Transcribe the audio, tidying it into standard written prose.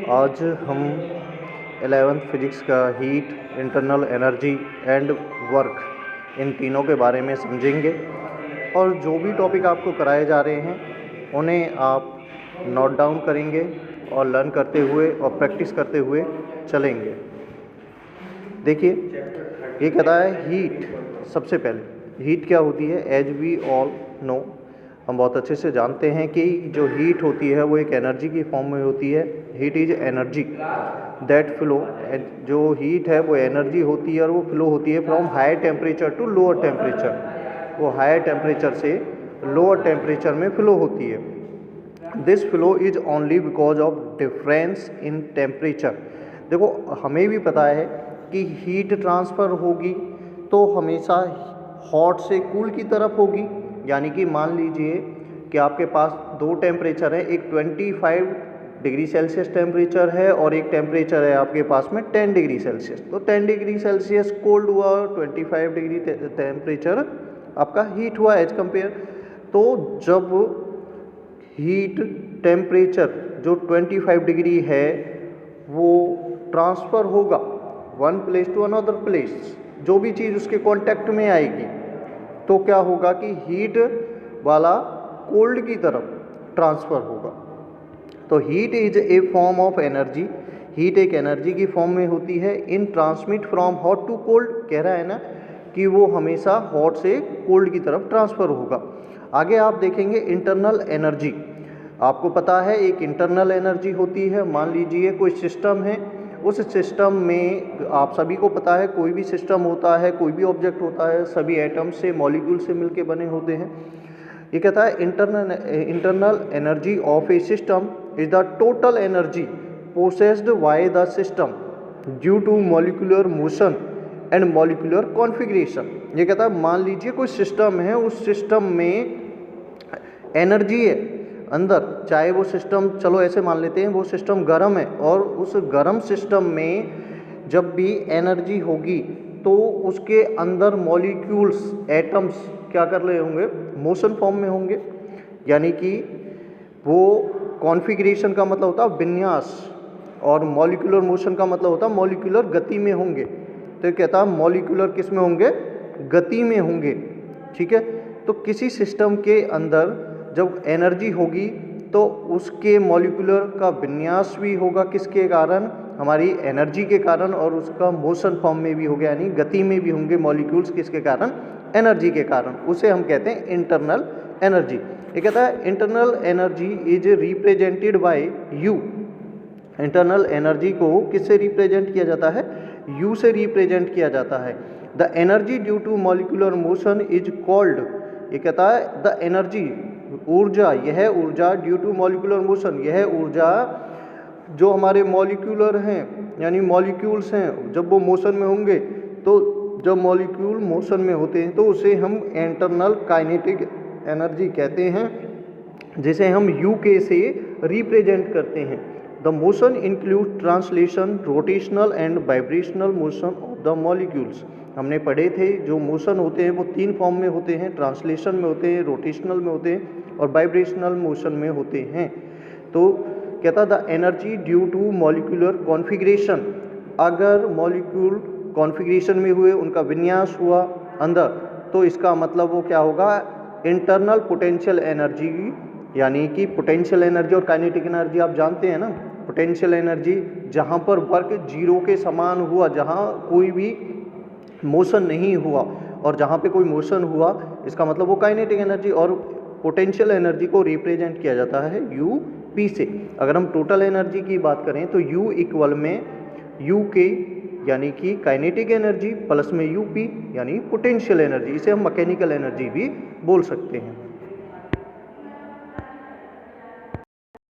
आज हम 11th physics का heat, internal energy and work in तीनों के बारे में समझेंगे और जो भी टॉपिक आपको कराए जा रहे हैं उन्हें आप नोट डाउन करेंगे और लर्न करते हुए और प्रैक्टिस करते हुए चलेंगे। देखिए, ये कहता है हीट। सबसे पहले हीट क्या होती है? एज वी ऑल नो, हम बहुत अच्छे से जानते हैं कि जो हीट होती है वो एक एनर्जी की फॉर्म में होती है। Heat is energy that flow, जो हीट है वो एनर्जी होती है और वो फ्लो होती है from higher temperature to lower temperature. वो हायर टेम्परेचर से लोअर टेम्परेचर में फ्लो होती है। This flow is only because of difference in temperature. देखो, हमें भी पता है कि हीट ट्रांसफ़र होगी तो हमेशा हॉट से कूल की तरफ होगी। यानी कि मान लीजिए कि आपके पास दो टेम्परेचर है, एक 25 डिग्री सेल्सियस टेम्परेचर है और एक टेम्परेचर है आपके पास में 10 डिग्री सेल्सियस। तो 10 डिग्री सेल्सियस कोल्ड हुआ और 25 डिग्री टेम्परेचर आपका हीट हुआ एज कंपेयर। तो जब हीट टेम्परेचर जो 25 डिग्री है वो ट्रांसफ़र होगा one place to another place, जो भी चीज़ उसके कांटेक्ट में आएगी तो क्या होगा कि हीट वाला कोल्ड की तरफ ट्रांसफ़र होगा। तो heat is a form of energy. Heat एक एनर्जी की फॉर्म में होती है। इन transmit from hot to cold, कह रहा है ना कि वो हमेशा हॉट से कोल्ड की तरफ ट्रांसफ़र होगा। आगे आप देखेंगे इंटरनल एनर्जी। आपको पता है एक इंटरनल एनर्जी होती है। मान लीजिए कोई सिस्टम है, उस सिस्टम में आप सभी को पता है कोई भी सिस्टम होता है, कोई भी ऑब्जेक्ट होता है, सभी एटम से, मॉलिक्यूल से मिलके बने होते हैं। ये कहता है internal energy of a system is the total energy possessed by the system due to molecular motion and molecular configuration. ये कहता है मान लीजिए कोई सिस्टम है, उस सिस्टम में एनर्जी है अंदर, चाहे वो सिस्टम, चलो ऐसे मान लेते हैं वो सिस्टम गर्म है और उस गर्म सिस्टम में जब भी एनर्जी होगी तो उसके अंदर मॉलिक्यूल्स, एटम्स क्या कर रहे होंगे? मोशन फॉर्म में होंगे। यानी कि वो कॉन्फ़िगरेशन का मतलब होता है विन्यास और मॉलिक्यूलर मोशन का मतलब होता है मॉलिक्यूलर गति में होंगे। तो कहता है मॉलिक्यूलर किस में होंगे? गति में होंगे। ठीक है। तो किसी सिस्टम के अंदर जब एनर्जी होगी तो उसके मॉलिक्यूलर का विन्यास भी होगा, किसके कारण? हमारी एनर्जी के कारण, और उसका मोशन फॉर्म में भी होगा, यानी गति में भी होंगे मॉलिक्यूल्स, किसके कारण? एनर्जी के कारण। उसे हम कहते हैं इंटरनल एनर्जी। ये कहता है internal energy is represented by you. Internal energy को किससे रिप्रेजेंट किया जाता है? यू से रिप्रेजेंट किया जाता है। The energy due to molecular motion is called, ये कहता है द एनर्जी, ऊर्जा, यह ऊर्जा ड्यू टू मॉलिक्यूलर मोशन, यह ऊर्जा जो हमारे मॉलिक्यूलर हैं यानी मॉलिक्यूल्स हैं, जब वो मोशन में होंगे, तो जब मॉलिक्यूल मोशन में होते हैं तो उसे हम इंटरनल काइनेटिक एनर्जी कहते हैं, जिसे हम यूके से रिप्रेजेंट करते हैं। The motion include translation, rotational and vibrational motion of the molecules. हमने पढ़े थे जो मोशन होते हैं वो तीन फॉर्म में होते हैं, ट्रांसलेशन में होते हैं, रोटेशनल में होते हैं और वाइब्रेशनल मोशन में होते हैं। तो कहता the energy due to molecular configuration, अगर मॉलिक्यूल कॉन्फ़िगरेशन में हुए, उनका विन्यास हुआ अंदर, तो इसका मतलब वो क्या होगा? इंटरनल पोटेंशियल एनर्जी, यानी कि पोटेंशियल एनर्जी और काइनेटिक एनर्जी आप जानते हैं ना। पोटेंशियल एनर्जी जहाँ पर वर्क जीरो के समान हुआ, जहाँ कोई भी मोशन नहीं हुआ, और जहाँ पे कोई मोशन हुआ इसका मतलब वो काइनेटिक एनर्जी, और पोटेंशियल एनर्जी को रिप्रेजेंट किया जाता है यू पी से। अगर हम टोटल एनर्जी की बात करें तो यू इक्वल में यू के यानी कि काइनेटिक एनर्जी प्लस में यू पी यानी पोटेंशियल एनर्जी, इसे हम मैकेनिकल एनर्जी भी बोल सकते हैं।